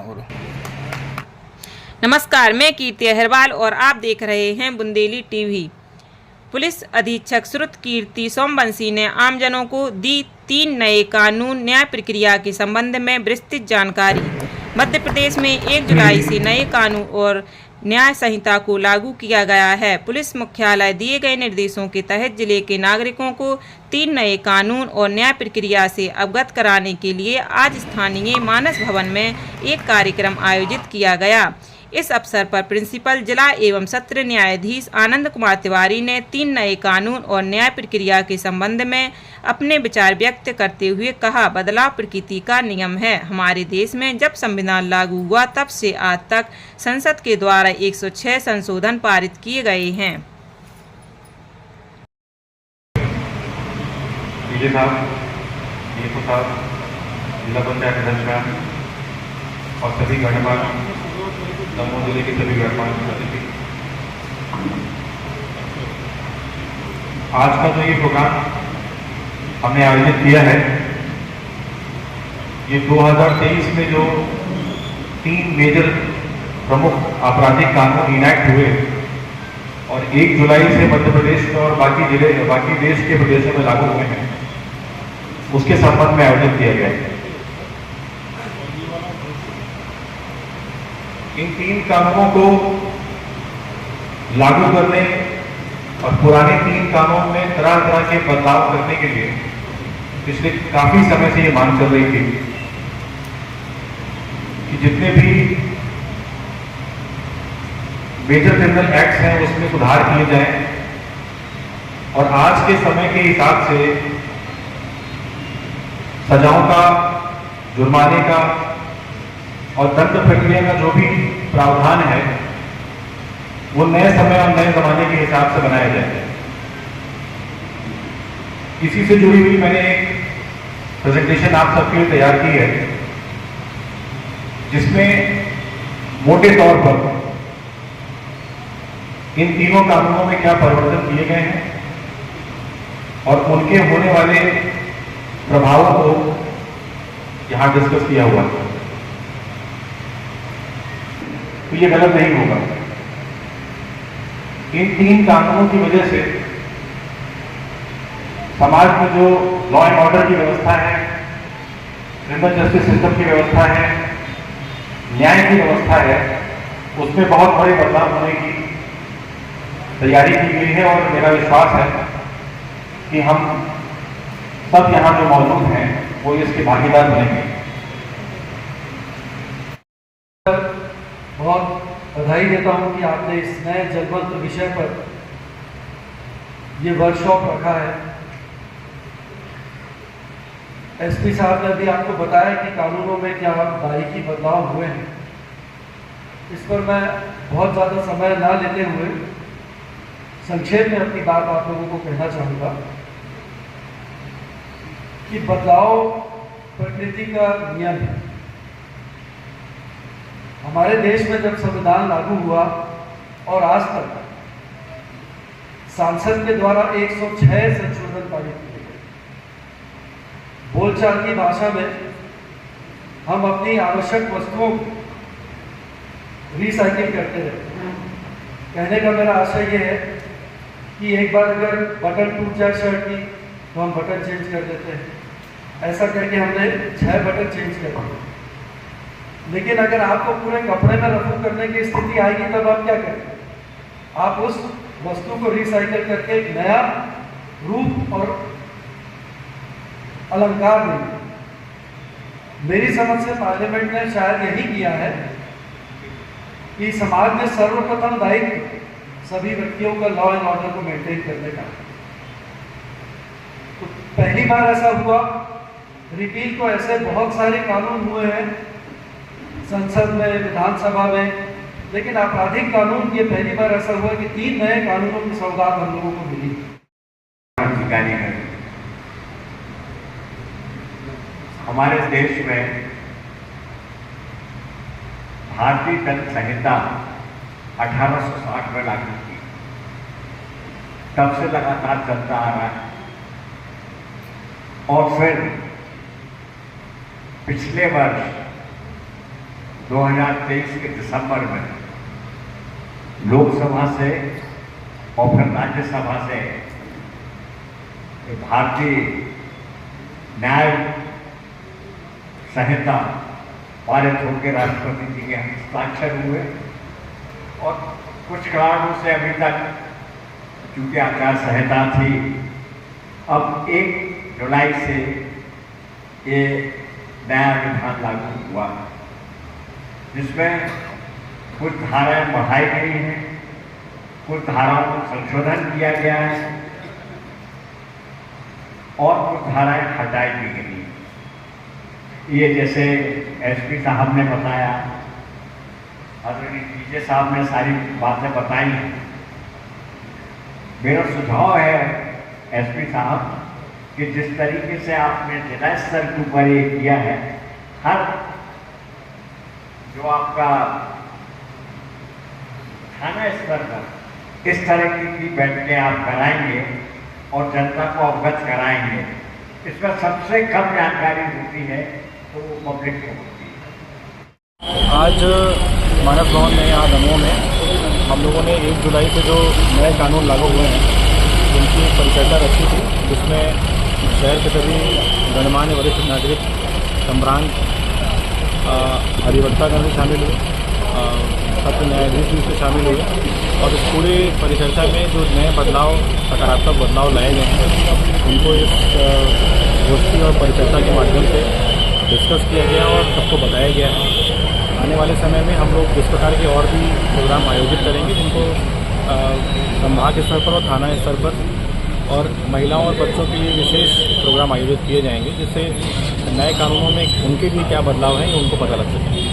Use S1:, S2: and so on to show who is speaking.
S1: और
S2: नमस्कार, मैं कीर्ति अहरवाल और आप देख रहे हैं बुंदेली टीवी। पुलिस अधीक्षक श्रुत कीर्ति सोमवंशी ने आमजनों को दी 3 नए कानून न्याय प्रक्रिया के संबंध में विस्तृत जानकारी। मध्य प्रदेश में 1 जुलाई से नए कानून और न्याय संहिता को लागू किया गया है। पुलिस मुख्यालय दिए गए निर्देशों के तहत जिले के नागरिकों को 3 नए कानून और न्याय प्रक्रिया से अवगत कराने के लिए आज स्थानीय मानस भवन में एक कार्यक्रम आयोजित किया गया। इस अवसर पर प्रिंसिपल जिला एवं सत्र न्यायाधीश आनंद कुमार तिवारी ने 3 नए कानून और न्याय प्रक्रिया के संबंध में अपने विचार व्यक्त करते हुए कहा, बदलाव प्रकृति का नियम है। हमारे देश में जब संविधान लागू हुआ तब से आज तक संसद के द्वारा 106 संशोधन पारित किए गए हैं।
S3: जिला पंचायत अध्यक्ष और सभी गणमान्य दमोह जिले के सभी गणमान्य अतिथि, आज का जो ये प्रोग्राम हमने आयोजित किया है, ये 2023 में जो 3 मेजर प्रमुख आपराधिक कानून इनैक्ट हुए और 1 जुलाई से मध्य प्रदेश में और बाकी देश के प्रदेशों में लागू हुए हैं, उसके संबंध में आयोजित किया गया है। इन 3 कानूनों को लागू करने और पुराने 3 कानून में तरह तरह के बदलाव करने के लिए पिछले काफी समय से ये मांग चल रही थी कि जितने भी मेजर क्रिमिनल एक्ट्स हैं उसमें सुधार किए जाएं और आज के समय के हिसाब से सजाओं का, जुर्माने का और दंड प्रक्रिया का जो भी प्रावधान है वो नए समय और नए जमाने के हिसाब से बनाया जाए। इसी से जुड़ी हुई मैंने एक प्रेजेंटेशन आप सबके लिए तैयार की है, जिसमें मोटे तौर पर इन तीनों कानूनों में क्या परिवर्तन किए गए हैं और उनके होने वाले प्रभावों को यहां डिस्कस किया हुआ है। तो ये गलत नहीं होगा। इन 3 कानूनों की वजह से समाज में जो लॉ एंड ऑर्डर की व्यवस्था है, क्रिमिनल जस्टिस सिस्टम की व्यवस्था है, न्याय की व्यवस्था है, उसमें बहुत बड़े बदलाव होने की तैयारी की गई है और मेरा विश्वास है कि हम सब यहाँ जो मौजूद हैं वो इसके भागीदार बनेंगे।
S4: बहुत बधाई देता हूं कि आपने इस नए जलवंत विषय पर ये वर्कशॉप रखा है। एसपी साहब ने भी आपको बताया कि कानूनों में क्या बारीकी बदलाव हुए हैं। इस पर मैं बहुत ज़्यादा समय ना लेते हुए संक्षेप में अपनी बात आप लोगों को कहना चाहूँगा कि बदलाव प्रकृति का नियम है। हमारे देश में जब संविधान लागू हुआ और आज तक सांसद के द्वारा 106 संशोधन पारित किए गए। बोलचाल की भाषा में हम अपनी आवश्यक वस्तुओं को रिसाइकिल करते रहते हैं। कहने का मेरा आशय यह है कि एक बार अगर बटन टूट जाए शर्ट की तो हम बटन चेंज कर देते हैं। ऐसा करके हमने 6 बटन चेंज कर दिए। लेकिन अगर आपको पूरे कपड़े में रफू करने की स्थिति आएगी तब आप क्या करेंगे? आप उस वस्तु को रिसाइकिल करके एक नया रूप और अलंकार देंगे। मेरी समझ से पार्लियामेंट ने शायद यही किया है कि समाज में सर्वप्रथम दायित्व सभी व्यक्तियों का लॉ एंड ऑर्डर को मेंटेन करने का। तो पहली बार ऐसा हुआ। रिपील तो ऐसे बहुत सारे कानून हुए हैं संसद में, विधानसभा में, लेकिन आपराधिक कानून ये पहली बार ऐसा हुआ कि 3 नए कानूनों की सौगात हम लोगों को मिली।
S3: हमारे देश में भारतीय दंड संहिता 1860 में लागू की, तब से लगातार चलता आ रहा है और फिर पिछले वर्ष
S1: 2023 के दिसंबर में लोकसभा से और फिर राज्यसभा से भारतीय न्याय संहिता पारित होकर राष्ट्रपति जी के हस्ताक्षर हुए और कुछ कारणों से अभी तक चूंकि आचार संहिता थी, अब 1 जुलाई से ये नया विधान लागू हुआ, जिसमें कुछ धाराएं बढ़ाई गई हैं, कुछ धाराओं को संशोधन किया गया है और कुछ धाराएं हटाई भी गई हैं। ये जैसे एसपी साहब ने बताया, आदरणीय डीजे साहब ने सारी बातें बताई। मेरा सुझाव है एसपी साहब कि जिस तरीके से आपने जिला स्तर के ऊपर ये किया है, हर जो आपका थाना स्तर पर इस तरह की बैठकें आप कराएंगे और जनता को अवगत कराएंगे, इसमें सबसे कम जानकारी होती है तो वो पब्लिक को होती है।
S5: आज मानस भवन में यहाँ दमोह में हम लोगों ने 1 जुलाई से जो नए कानून लागू हुए हैं उनकी परिचर्चा रखी थी, जिसमें शहर के सभी गणमान्य वरिष्ठ नागरिक, सम्रांत, अधिवक्तागण भी शामिल हुए, सत्र न्यायाधीश भी इसमें शामिल हुए और इस पूरी परिचर्चा में जो नए बदलाव, सकारात्मक बदलाव लाए गए हैं उनको इस गोष्ठी और परिचर्चा के माध्यम से डिस्कस किया गया और सबको बताया गया है। आने वाले समय में हम लोग इस प्रकार के और भी प्रोग्राम आयोजित करेंगे, जिनको संभाग स्तर पर और थाना स्तर पर और महिलाओं और बच्चों के लिए विशेष प्रोग्राम आयोजित किए जाएंगे, जिससे नए कानूनों में उनके लिए क्या बदलाव हैं ये उनको पता लग सके।